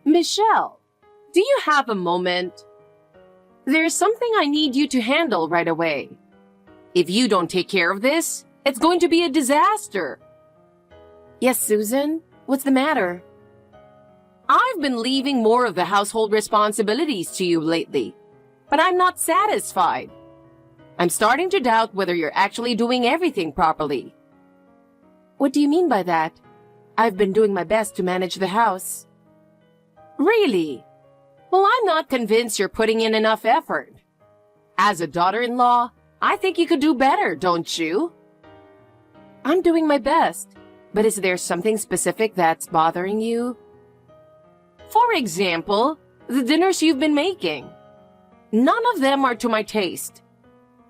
Michelle, do you have a moment? There's something I need you to handle right away. If you don't take care of this, it's going to be a disaster. Yes, Susan? What's the matter? I've been leaving more of the household responsibilities to you lately, but I'm not satisfied. I'm starting to doubt whether you're actually doing everything properly. What do you mean by that? I've been doing my best to manage the house. Really? Well, I'm not convinced you're putting in enough effort. As a daughter-in-law, I think you could do better, don't you? I'm doing my best, but is there something specific that's bothering you? For example, the dinners you've been making. None of them are to my taste.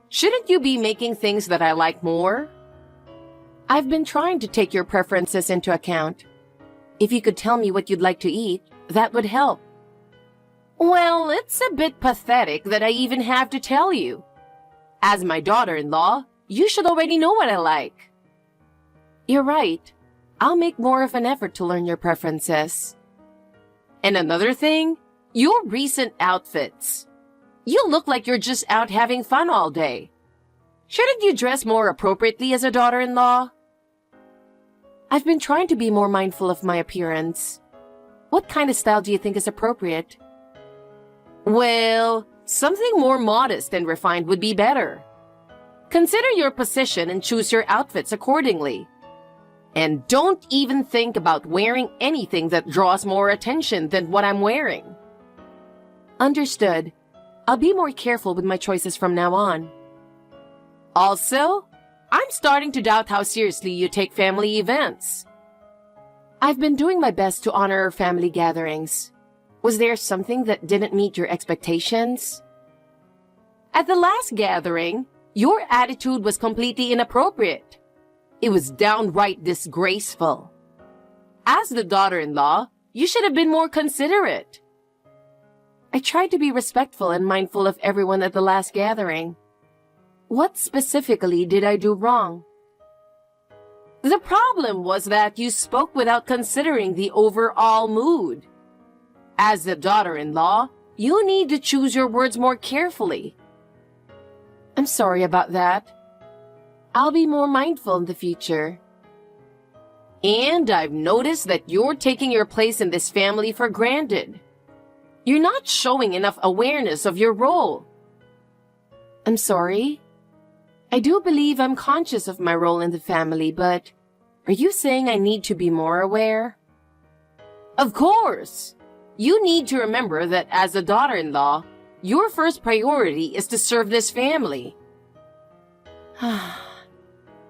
Shouldn't you be making things that I like more? I've been trying to take your preferences into account. If you could tell me what you'd like to eat, that would help. Well, it's a bit pathetic that I even have to tell you. As my daughter-in-law, you should already know what I like. You're right. I'll make more of an effort to learn your preferences. And another thing, your recent outfits. You look like you're just out having fun all day. Shouldn't you dress more appropriately as a daughter-in-law? I've been trying to be more mindful of my appearance. What kind of style do you think is appropriate? Well, something more modest and refined would be better. Consider your position and choose your outfits accordingly. And don't even think about wearing anything that draws more attention than what I'm wearing. Understood. I'll be more careful with my choices from now on. Also, I'm starting to doubt how seriously you take family events. I've been doing my best to honor our family gatherings. Was there something that didn't meet your expectations? At the last gathering, your attitude was completely inappropriate. It was downright disgraceful. As the daughter-in-law, you should have been more considerate. I tried to be respectful and mindful of everyone at the last gathering. What specifically did I do wrong? The problem was that you spoke without considering the overall mood. As the daughter-in-law, you need to choose your words more carefully. I'm sorry about that. I'll be more mindful in the future. And I've noticed that you're taking your place in this family for granted. You're not showing enough awareness of your role. I'm sorry. I do believe I'm conscious of my role in the family, but are you saying I need to be more aware? Of course. You need to remember that as a daughter-in-law, your first priority is to serve this family.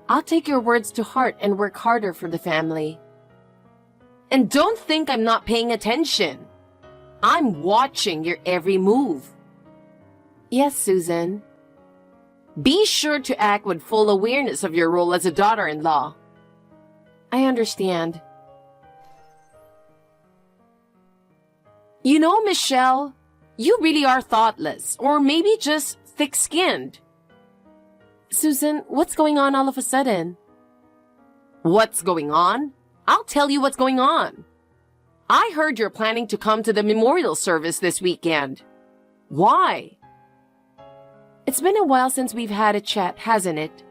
I'll take your words to heart and work harder for the family. And don't think I'm not paying attention. I'm watching your every move. Yes, Susan. Be sure to act with full awareness of your role as a daughter-in-law. I understand. You know, Michelle, you really are thoughtless, or maybe just thick-skinned. Susan, what's going on all of a sudden? What's going on? I'll tell you what's going on. I heard you're planning to come to the memorial service this weekend. Why? It's been a while since we've had a chat, hasn't it?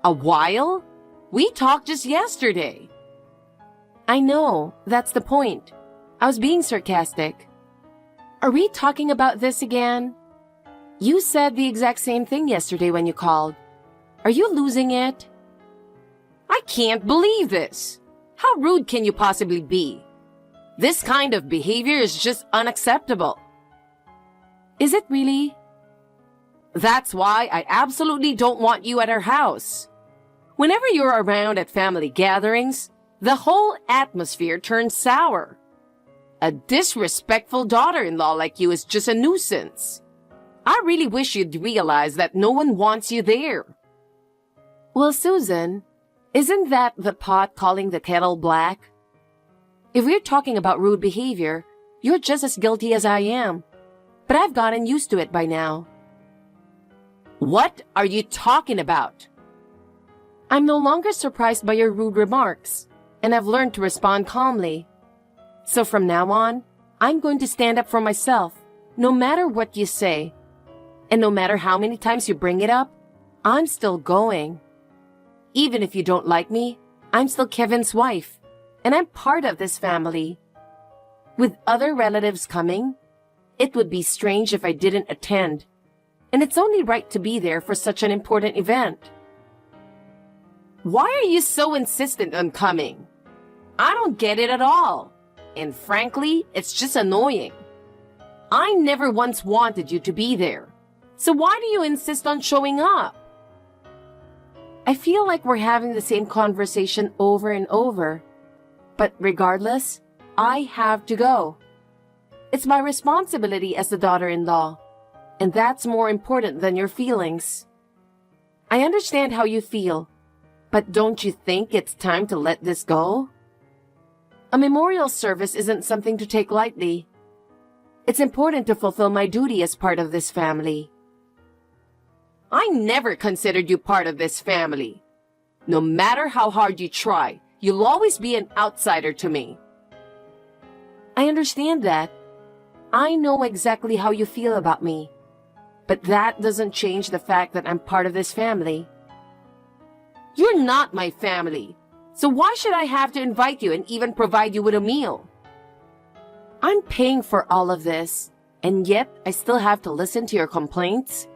A while? We talked just yesterday. I know, that's the point. I was being sarcastic. Are we talking about this again? You said the exact same thing yesterday when you called. Are you losing it? I can't believe this. How rude can you possibly be? This kind of behavior is just unacceptable. Is it really? That's why I absolutely don't want you at our house. Whenever you're around at family gatherings, the whole atmosphere turns sour. A disrespectful daughter-in-law like you is just a nuisance. I really wish you'd realize that no one wants you there. Well, Susan, isn't that the pot calling the kettle black? If we're talking about rude behavior, you're just as guilty as I am. But I've gotten used to it by now. What are you talking about? I'm no longer surprised by your rude remarks, and I've learned to respond calmly. So from now on, I'm going to stand up for myself, no matter what you say. And no matter how many times you bring it up, I'm still going. Even if you don't like me, I'm still Kevin's wife, and I'm part of this family. With other relatives coming, it would be strange if I didn't attend, and it's only right to be there for such an important event. Why are you so insistent on coming? I don't get it at all. And frankly, it's just annoying. I never once wanted you to be there. So why do you insist on showing up? I feel like we're having the same conversation over and over. But regardless, I have to go. It's my responsibility as the daughter-in-law, and that's more important than your feelings. I understand how you feel, but don't you think it's time to let this go? A memorial service isn't something to take lightly. It's important to fulfill my duty as part of this family. I never considered you part of this family. No matter how hard you try, you'll always be an outsider to me. I understand that. I know exactly how you feel about me. But that doesn't change the fact that I'm part of this family. You're not my family. So why should I have to invite you and even provide you with a meal? I'm paying for all of this, and yet I still have to listen to your complaints?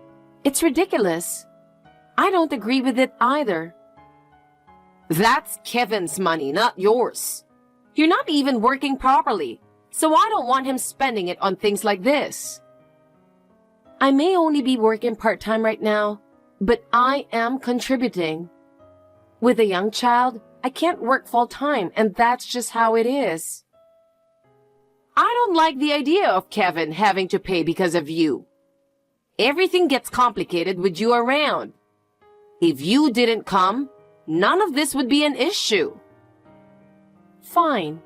It's ridiculous. I don't agree with it either. That's Kevin's money, not yours. You're not even working properly, so I don't want him spending it on things like this. I may only be working part-time right now, but I am contributing. With a young child, I can't work full-time, and that's just how it is. I don't like the idea of Kevin having to pay because of you. Everything gets complicated with you around. If you didn't come, none of this would be an issue. Fine.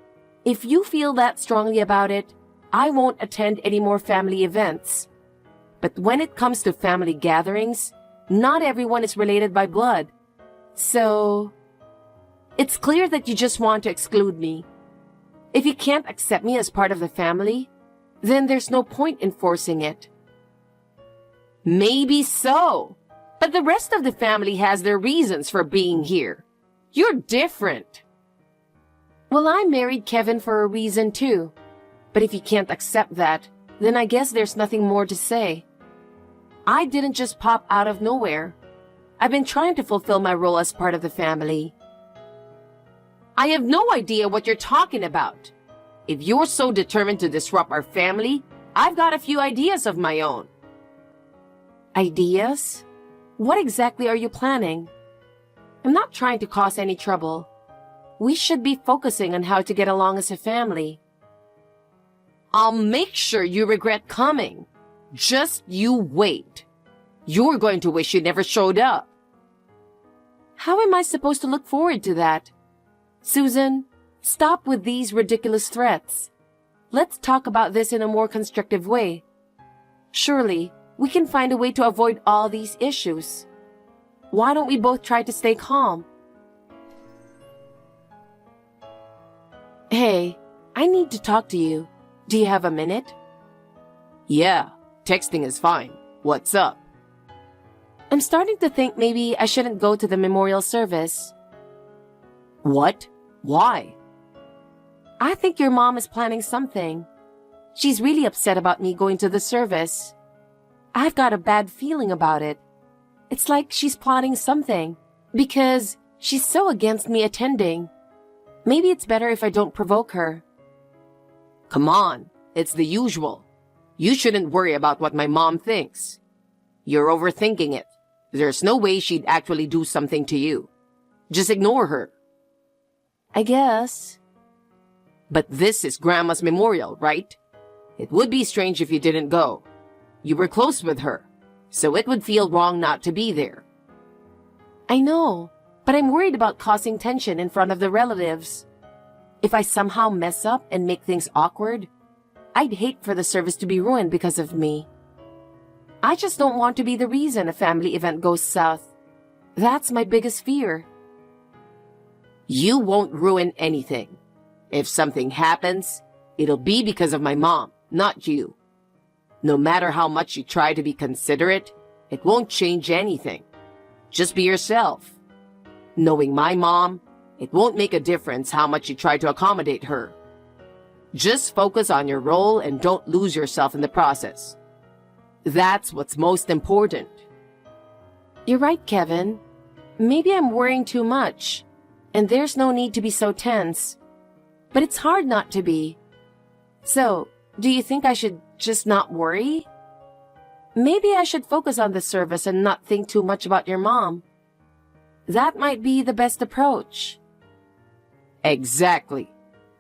If you feel that strongly about it, I won't attend any more family events. But when it comes to family gatherings, not everyone is related by blood. So, it's clear that you just want to exclude me. If you can't accept me as part of the family, then there's no point in forcing it. Maybe so, but the rest of the family has their reasons for being here. You're different. Well, I married Kevin for a reason too. But if you can't accept that, then I guess there's nothing more to say. I didn't just pop out of nowhere. I've been trying to fulfill my role as part of the family. I have no idea what you're talking about. If you're so determined to disrupt our family, I've got a few ideas of my own. Ideas? What exactly are you planning? I'm not trying to cause any trouble. We should be focusing on how to get along as a family. I'll make sure you regret coming. Just you wait. You're going to wish you never showed up. How am I supposed to look forward to that? Susan, stop with these ridiculous threats. Let's talk about this in a more constructive way. Surely, we can find a way to avoid all these issues. Why don't we both try to stay calm? Hey, I need to talk to you. Do you have a minute? Yeah, texting is fine. What's up? I'm starting to think maybe I shouldn't go to the memorial service. What? Why? I think your mom is planning something. She's really upset about me going to the service. I've got a bad feeling about it. It's like she's plotting something, because she's so against me attending. Maybe it's better if I don't provoke her. Come on, it's the usual. You shouldn't worry about what my mom thinks. You're overthinking it. There's no way she'd actually do something to you. Just ignore her. I guess. But this is Grandma's memorial, right? It would be strange if you didn't go. You were close with her, so it would feel wrong not to be there. I know, but I'm worried about causing tension in front of the relatives. If I somehow mess up and make things awkward, I'd hate for the service to be ruined because of me. I just don't want to be the reason a family event goes south. That's my biggest fear. You won't ruin anything. If something happens, It'll be because of my mom, not you. No matter how much you try to be considerate, it won't change anything. Just be yourself. Knowing my mom, it won't make a difference how much you try to accommodate her. Just focus on your role and don't lose yourself in the process. That's what's most important. You're right, Kevin. Maybe I'm worrying too much, and there's no need to be so tense. But it's hard not to be. So, do you think I should just not worry? Maybe I should focus on the service and not think too much about your mom. That might be the best approach. Exactly.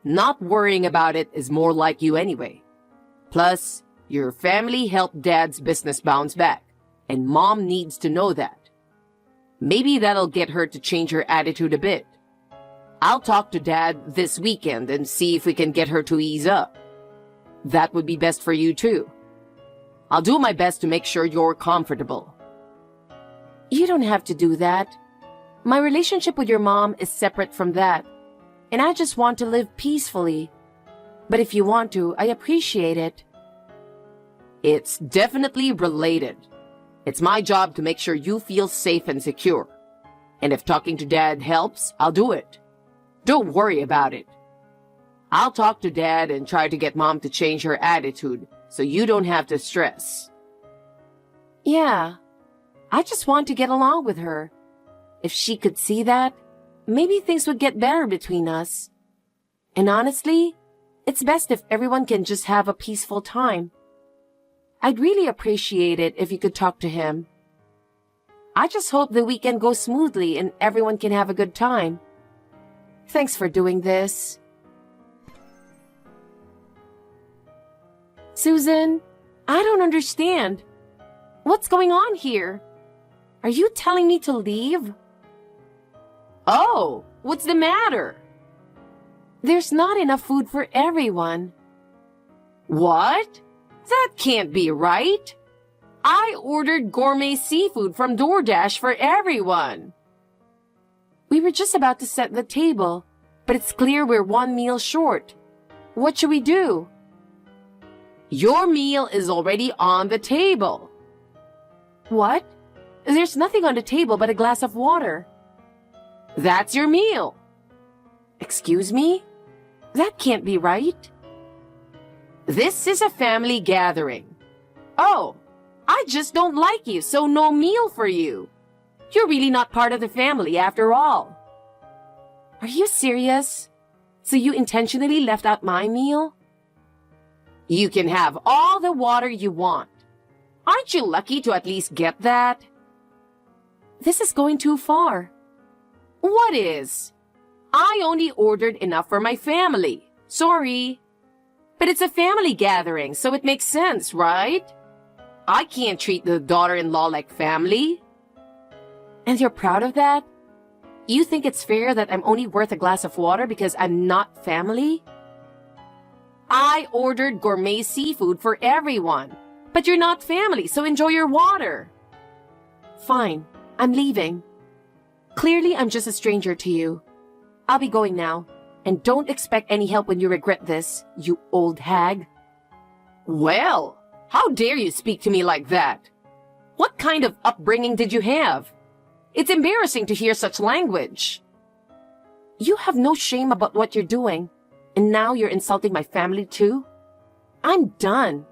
Not worrying about it is more like you anyway. Plus, your family helped Dad's business bounce back, and Mom needs to know that. Maybe that'll get her to change her attitude a bit. I'll talk to Dad this weekend and see if we can get her to ease up. That would be best for you too. I'll do my best to make sure you're comfortable. You don't have to do that. My relationship with your mom is separate from that, and I just want to live peacefully. But if you want to, I appreciate it. It's definitely related. It's my job to make sure you feel safe and secure. And if talking to Dad helps, I'll do it. Don't worry about it. I'll talk to Dad and try to get Mom to change her attitude so you don't have to stress. Yeah, I just want to get along with her. If she could see that, maybe things would get better between us. And honestly, it's best if everyone can just have a peaceful time. I'd really appreciate it if you could talk to him. I just hope the weekend goes smoothly and everyone can have a good time. Thanks for doing this. Susan, I don't understand. What's going on here? Are you telling me to leave? Oh, what's the matter? There's not enough food for everyone. What? That can't be right. I ordered gourmet seafood from DoorDash for everyone. We were just about to set the table, but it's clear we're one meal short. What should we do? Your meal is already on the table. What? There's nothing on the table but a glass of water. That's your meal. Excuse me? That can't be right. This is a family gathering. Oh, I just don't like you, so no meal for you. You're really not part of the family after all. Are you serious? So you intentionally left out my meal? You can have all the water you want. Aren't you lucky to at least get that? This is going too far. What is? I only ordered enough for my family. Sorry. But it's a family gathering, so it makes sense, right? I can't treat the daughter-in-law like family. And you're proud of that? You think it's fair that I'm only worth a glass of water because I'm not family? I ordered gourmet seafood for everyone. But you're not family, so enjoy your water. Fine, I'm leaving. Clearly, I'm just a stranger to you. I'll be going now. And don't expect any help when you regret this, you old hag. Well, how dare you speak to me like that? What kind of upbringing did you have? It's embarrassing to hear such language. You have no shame about what you're doing, and now you're insulting my family too? I'm done.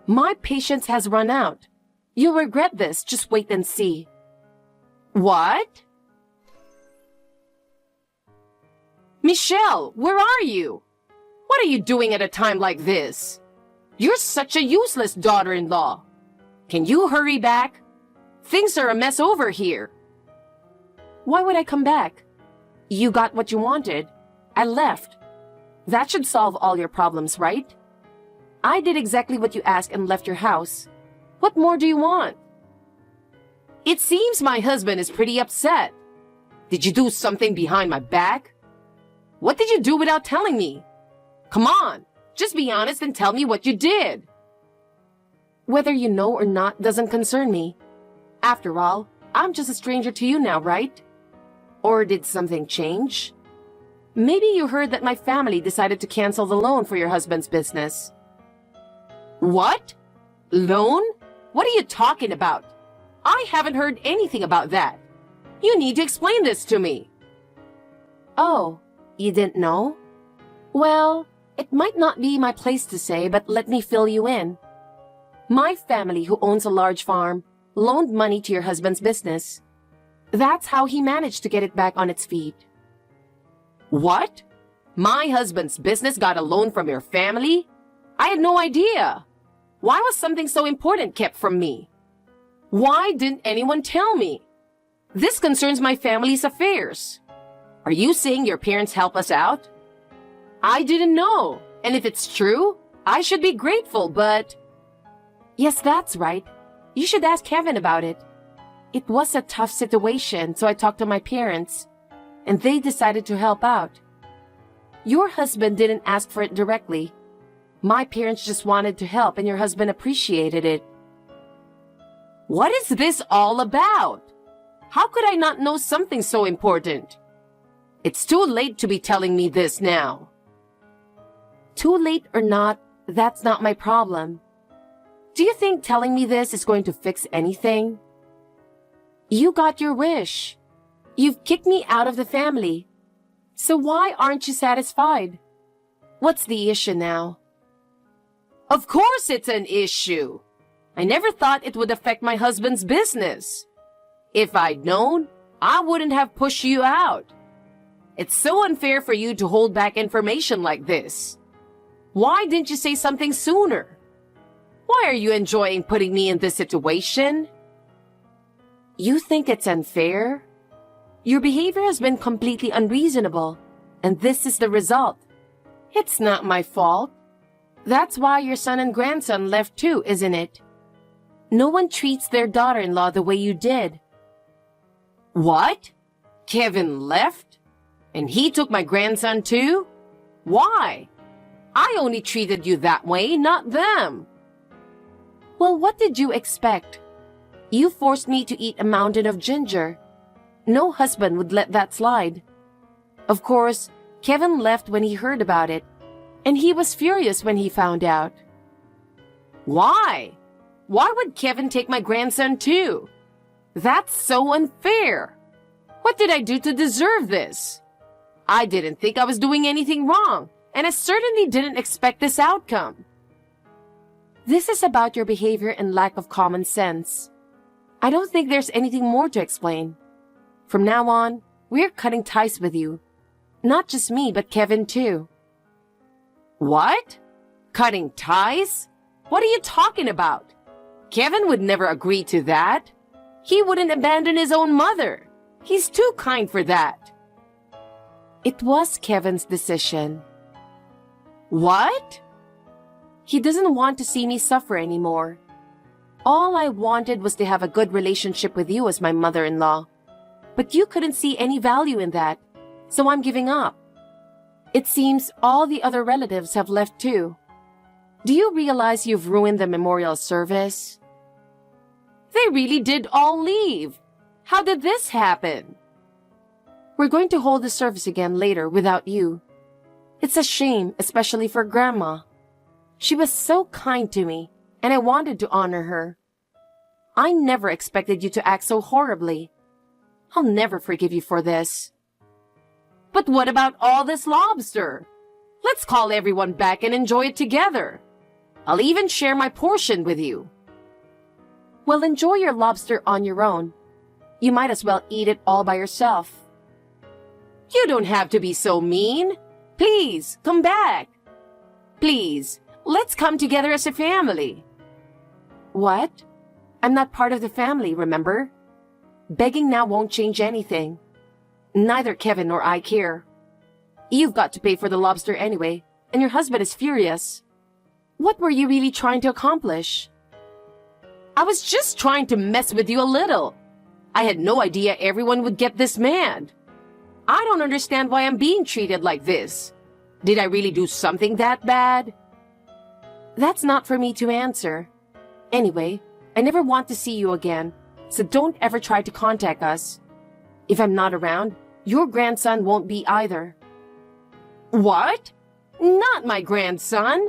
My patience has run out. You'll regret this, just wait and see. What? Michelle, where are you? What are you doing at a time like this? You're such a useless daughter-in-law. Can you hurry back? Things are a mess over here. Why would I come back? You got what you wanted. I left. That should solve all your problems, right? I did exactly what you asked and left your house. What more do you want? It seems my husband is pretty upset. Did you do something behind my back? What did you do without telling me? Come on, just be honest and tell me what you did. Whether you know or not doesn't concern me. After all, I'm just a stranger to you now, right? Or did something change? Maybe you heard that my family decided to cancel the loan for your husband's business. What? Loan? What are you talking about? I haven't heard anything about that. You need to explain this to me. Oh, you didn't know? Well, it might not be my place to say, but let me fill you in. My family, who owns a large farm, loaned money to your husband's business. That's how he managed to get it back on its feet. What? My husband's business got a loan from your family? I had no idea. Why was something so important kept from me? Why didn't anyone tell me? This concerns my family's affairs. Are you saying your parents help us out? I didn't know, and if it's true, I should be grateful, but... Yes, that's right. You should ask Kevin about it. It was a tough situation, so I talked to my parents, and they decided to help out. Your husband didn't ask for it directly. My parents just wanted to help, and your husband appreciated it. What is this all about? How could I not know something so important? It's too late to be telling me this now. Too late or not, that's not my problem. Do you think telling me this is going to fix anything? You got your wish. You've kicked me out of the family. So why aren't you satisfied? What's the issue now? Of course it's an issue. I never thought it would affect my husband's business. If I'd known, I wouldn't have pushed you out. It's so unfair for you to hold back information like this. Why didn't you say something sooner? Why are you enjoying putting me in this situation? You think it's unfair? Your behavior has been completely unreasonable, and this is the result. It's not my fault. That's why your son and grandson left too, isn't it? No one treats their daughter-in-law the way you did. What? Kevin left? And he took my grandson too? Why? I only treated you that way, not them. Well, what did you expect? You forced me to eat a mountain of ginger. No husband would let that slide. Of course, Kevin left when he heard about it, and he was furious when he found out. Why? Why would Kevin take my grandson too? That's so unfair. What did I do to deserve this? I didn't think I was doing anything wrong, and I certainly didn't expect this outcome. This is about your behavior and lack of common sense. I don't think there's anything more to explain. From now on, we're cutting ties with you. Not just me, but Kevin too. What? Cutting ties? What are you talking about? Kevin would never agree to that. He wouldn't abandon his own mother. He's too kind for that. It was Kevin's decision. What? He doesn't want to see me suffer anymore. All I wanted was to have a good relationship with you as my mother-in-law. But you couldn't see any value in that, so I'm giving up. It seems all the other relatives have left too. Do you realize you've ruined the memorial service? They really did all leave. How did this happen? We're going to hold the service again later without you. It's a shame, especially for Grandma. She was so kind to me, and I wanted to honor her. I never expected you to act so horribly. I'll never forgive you for this. But what about all this lobster? Let's call everyone back and enjoy it together. I'll even share my portion with you. Well, enjoy your lobster on your own. You might as well eat it all by yourself. You don't have to be so mean. Please, come back. Please, let's come together as a family. What? I'm not part of the family, remember? Begging now won't change anything. Neither Kevin nor I care. You've got to pay for the lobster anyway, and your husband is furious. What were you really trying to accomplish? I was just trying to mess with you a little. I had no idea everyone would get this mad. I don't understand why I'm being treated like this. Did I really do something that bad? That's not for me to answer. Anyway, I never want to see you again, so don't ever try to contact us. If I'm not around, your grandson won't be either. What? Not my grandson.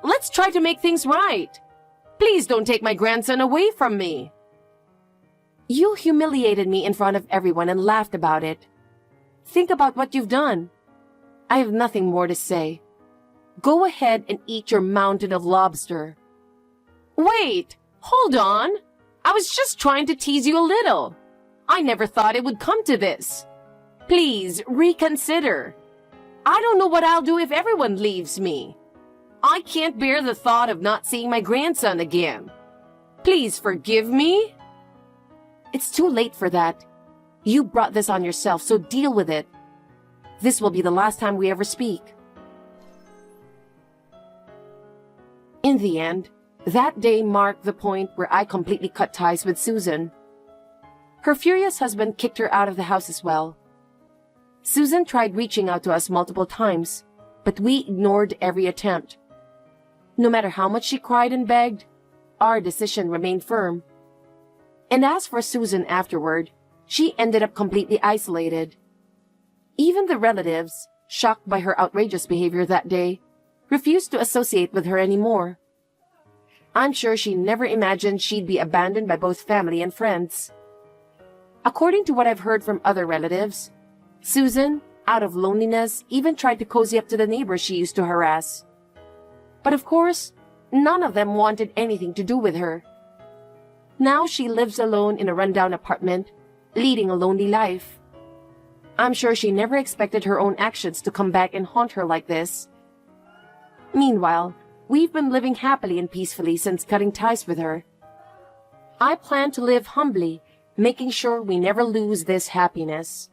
Let's try to make things right. Please don't take my grandson away from me. You humiliated me in front of everyone and laughed about it. Think about what you've done. I have nothing more to say. Go ahead and eat your mountain of lobster. Wait, hold on. I was just trying to tease you a little. I never thought it would come to this. Please reconsider. I don't know what I'll do if everyone leaves me. I can't bear the thought of not seeing my grandson again. Please forgive me. It's too late for that. You brought this on yourself, so deal with it. This will be the last time we ever speak. In the end, that day marked the point where I completely cut ties with Susan. Her furious husband kicked her out of the house as well. Susan tried reaching out to us multiple times, but we ignored every attempt. No matter how much she cried and begged, our decision remained firm. And as for Susan afterward, she ended up completely isolated. Even the relatives, shocked by her outrageous behavior that day, refused to associate with her anymore. I'm sure she never imagined she'd be abandoned by both family and friends. According to what I've heard from other relatives, Susan, out of loneliness, even tried to cozy up to the neighbors she used to harass. But of course, none of them wanted anything to do with her. Now she lives alone in a rundown apartment, leading a lonely life. I'm sure she never expected her own actions to come back and haunt her like this. Meanwhile, we've been living happily and peacefully since cutting ties with her. I plan to live humbly, making sure we never lose this happiness.